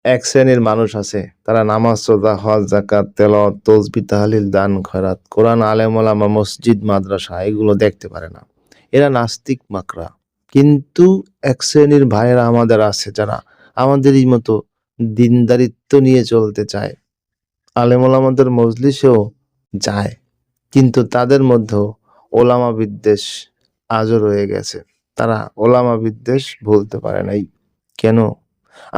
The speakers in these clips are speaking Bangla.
এক শ্রেণীর মানুষ আছে, তারা নামাজ, রোজা, হজ, যাকাত, তেলাওয়াত, তাসবিহ, তাহলিল, দান, খয়রাত, কোরআন, আলেম ওলামা, মসজিদ, মাদ্রাসা এগুলো দেখতে পারে না। এরা নাস্তিক মাকড়া। কিন্তু এক শ্রেণীর ভাইয়েরা আমাদের আছে যারা আমাদেরই মতো দিনদারিত্ব নিয়ে চলতে চায়, আলেম ওলামাদের মজলিসেও যায়, কিন্তু তাদের মধ্যেও ওলামা বিদ্বেষ আজও রয়ে গেছে। তারা ওলামা বিদ্বেষ ভুলতে পারে নাই। কেন?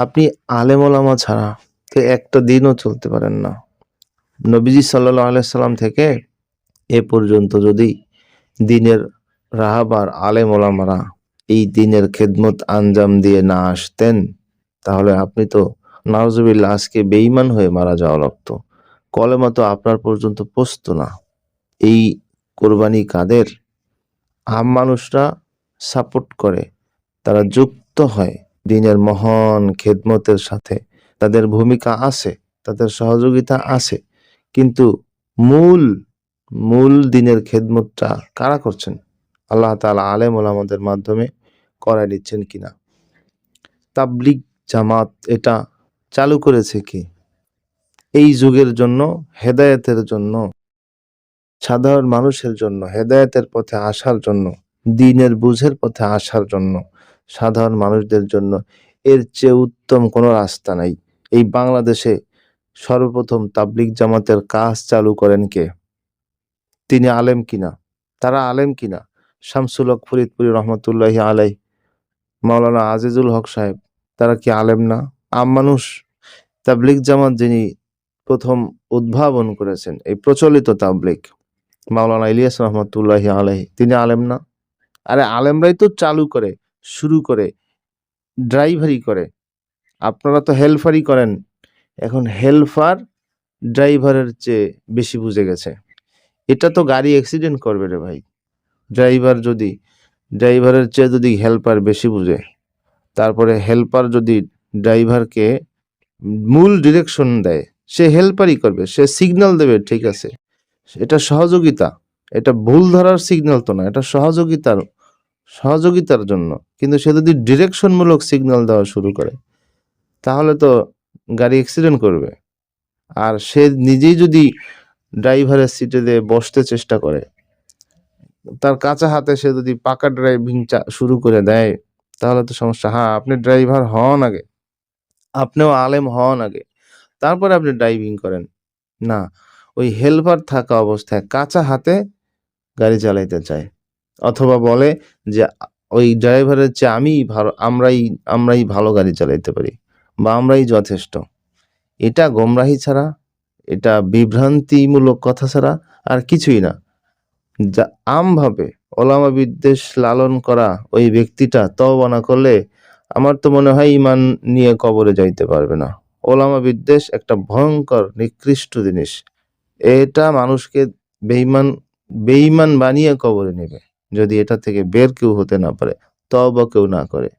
আপনি আলেম ওলামা ছাড়া তো একটা দিনও চলতে পারেন না। নবীজি সাল্লাল্লাহু আলাইহি সাল্লাম থেকে এ পর্যন্ত যদি দিনের রাহাবার আলেম ওলামারা এই দিনের খেদমত আঞ্জাম দিয়ে না আসতেন, তাহলে আপনি তো নাউজুবিল্লাহ আজকে বেঈমান হয়ে মারা যাওয়া লাগতো। কলেমা তো আপনার পর্যন্ত পৌঁছতো না। এই কোরবানি কাদের? আম মানুষরা সাপোর্ট করে, তারা যুক্ত হয় দিনের মহান খেদমতের সাথে, তাদের ভূমিকা আছে, তাদের সহযোগিতা আছে, কিন্তু মূল মূল দিনের খেদমতটা কারা করছেন? আল্লাহ তাআলা আলেম ওলামাদের মাধ্যমে করায় নিচ্ছেন কিনা? তাবলিগ জামাত এটা চালু করেছে কি? এই যুগের জন্য, হেদায়েতের জন্য, সাধারণ মানুষের জন্য, হেদায়েতের পথে আসার জন্য, দ্বীনের বুঝের পথে আসার জন্য, সাধারণ মানুষদের জন্য এর চেয়ে উত্তম কোনো রাস্তা নাই। এই বাংলাদেশে সর্বপ্রথম তাবলিগ জামাতের কাজ চালু করেন কে? তিনি আলেম কিনা? তারা আলেম কিনা? শামসুল হক ফরিদপুরি রহমতুল্লাহি আলাইহি, মাওলানা আজিজুল হক সাহেব, তারা কি আলেম না? আম মানুষ। তাবলিগ জামাত যিনি প্রথম উদ্ভাবন করেছেন, এই প্রচলিত তাবলিগ, মাওলানা ইলিয়াস রহমতুল্লাহি আলাইহি, তিনি আলেম না? আরে আলেমরাই তো চালু করে, শুরু করে, ড্রাইভারি করে। আপনারা তো হেলফারি করেন। এখন হেলফার ড্রাইভারের চেয়ে বেশি বুঝে গেছে। এটা তো গাড়ি অ্যাক্সিডেন্ট করবে রে ভাই। ড্রাইভারের চেয়ে যদি হেল্পার বেশি বুঝে, তারপরে হেল্পার যদি ড্রাইভারকে মূল ডিরেকশন দেয়, সে হেল্পারই করবে, সে সিগন্যাল দেবে, ঠিক আছে, এটা সহযোগিতা, এটা ভুল ধরার সিগন্যাল তো না, এটা সহযোগিতার জন্য। কিন্তু সে যদি ডিরেকশনমূলক সিগন্যাল দেওয়া শুরু করে, তাহলে তো গাড়ি অ্যাক্সিডেন্ট করবে। আর সে নিজেই যদি ড্রাইভারের সিটে দিয়ে বসতে চেষ্টা করে, তার কাঁচা হাতে সে যদি পাকা ড্রাইভিং শুরু করে দেয়, তাহলে তো সমস্যা। হ্যাঁ, আপনি ড্রাইভার হন আগে, আপনিও আলেম হন আগে, তারপরে আপনি ড্রাইভিং করেন। না, ওই হেল্পার থাকা অবস্থায় কাঁচা হাতে গাড়ি চালাইতে চায়, অথবা বলে যে ওই ড্রাইভারের চেয়ে আমরাই ভালো গাড়ি চালাইতে পারি, বা আমরাই যথেষ্ট। এটা গোমরাহি ছাড়া, এটা বিভ্রান্তিমূলক কথা ছাড়া আর কিছুই না। যা আমভাবে ওলামা বিদ্বেষ লালন করা ওই ব্যক্তিটা তওবা না করলে আমার তো মনে হয় ঈমান নিয়ে কবরে যাইতে পারবে না। ওলামা বিদ্বেষ একটা ভয়ঙ্কর নিকৃষ্ট জিনিস। এটা মানুষকে বেঈমান বানিয়ে কবরে নেবে, যদি এটা থেকে বের কেউ হতে না পারে, তওবা কেউ না করে।